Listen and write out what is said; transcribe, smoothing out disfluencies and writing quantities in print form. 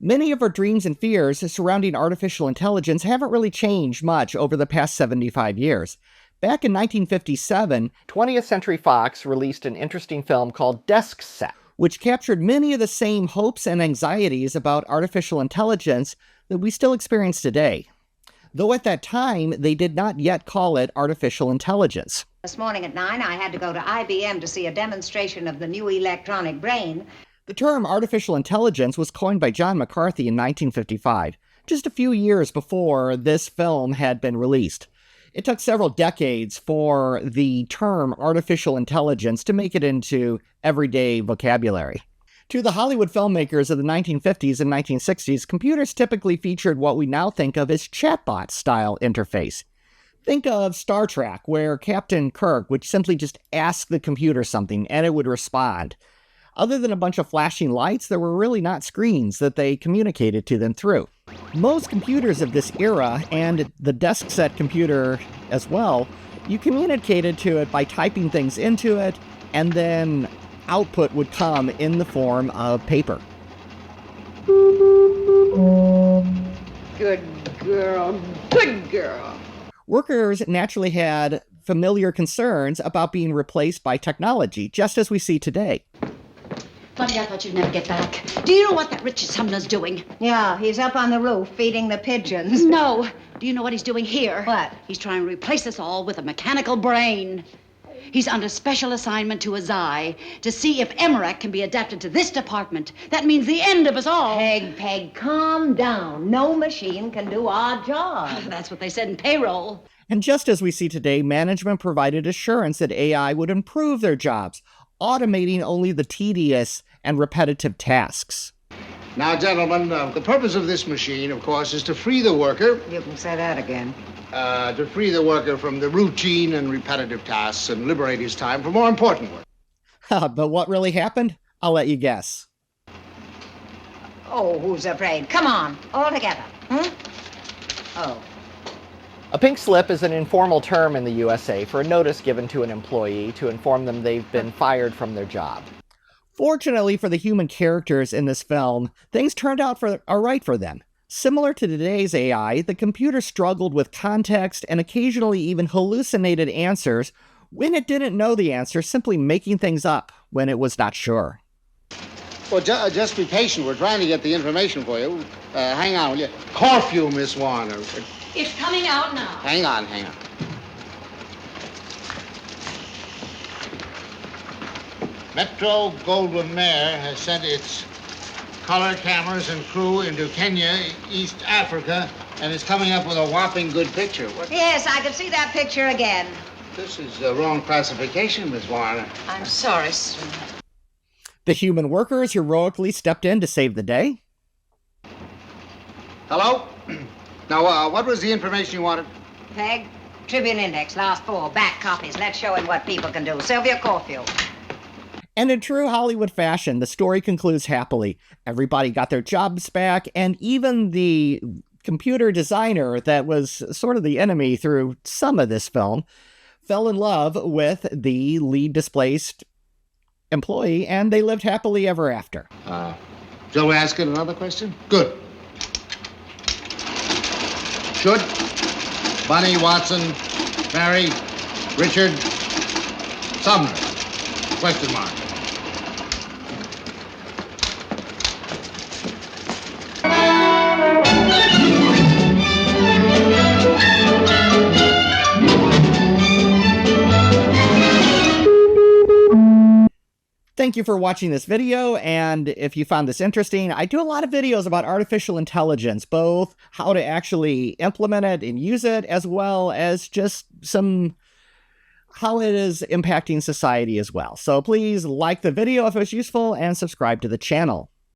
Many of our dreams and fears surrounding artificial intelligence haven't really changed much over the past 75 years. Back in 1957, 20th Century Fox released an interesting film called Desk Set, which captured many of the same hopes and anxieties about artificial intelligence that we still experience today. Though at that time, they did not yet call it artificial intelligence. This morning at 9, I had to go to IBM to see a demonstration of the new electronic brain. The term artificial intelligence was coined by John McCarthy in 1955, just a few years before this film had been released. It took several decades for the term artificial intelligence to make it into everyday vocabulary. To the Hollywood filmmakers of the 1950s and 1960s, computers typically featured what we now think of as chatbot-style interface. Think of Star Trek, where Captain Kirk would simply just ask the computer something and it would respond. Other than a bunch of flashing lights, there were really not screens that they communicated to them through. Most computers of this era, and the desk set computer as well, you communicated to it by typing things into it, and then output would come in the form of paper. Good girl, good girl. Workers naturally had familiar concerns about being replaced by technology, just as we see today. Buddy, I thought you'd never get back. Do you know what that Richard Sumner's doing? Yeah, he's up on the roof feeding the pigeons. No. Do you know what he's doing here? What? He's trying to replace us all with a mechanical brain. He's under special assignment to Azai to see if Emmerich can be adapted to this department. That means the end of us all. Peg, calm down. No machine can do our job. That's what they said in payroll. And just as we see today, management provided assurance that AI would improve their jobs, automating only the tedious and repetitive tasks. Now, gentlemen, the purpose of this machine, of course, is to free the worker. You can say that again. To free the worker from the routine and repetitive tasks and liberate his time for more important work. But what really happened? I'll let you guess. Oh, who's afraid? Come on, all together. Oh. A pink slip is an informal term in the USA for a notice given to an employee to inform them they've been fired from their job. Fortunately for the human characters in this film, things turned out all right for them. Similar to today's AI, the computer struggled with context and occasionally even hallucinated answers when it didn't know the answer, simply making things up when it was not sure. Well, just be patient. We're trying to get the information for you. Hang on, will you? Curfew, Miss Warner. It's coming out now. Hang on. Metro Goldwyn Mayer has sent its color cameras and crew into Kenya, East Africa, and is coming up with a whopping good picture. Yes, I can see that picture again. This is the wrong classification, Miss Warner. I'm sorry, sir. The human workers heroically stepped in to save the day. Hello? Now, what was the information you wanted? Peg, Tribune Index, last 4, back copies. Let's show him what people can do. Sylvia Corfield. And in true Hollywood fashion, the story concludes happily. Everybody got their jobs back, and even the computer designer that was sort of the enemy through some of this film fell in love with the lead displaced employee, and they lived happily ever after. Shall we ask it another question? Good. Should Bunny, Watson, Mary, Richard, Sumner? Question mark. Thank you for watching this video, and if you found this interesting, I do a lot of videos about artificial intelligence, both how to actually implement it and use it, as well as just how it is impacting society as well. So please like the video if it was useful and subscribe to the channel.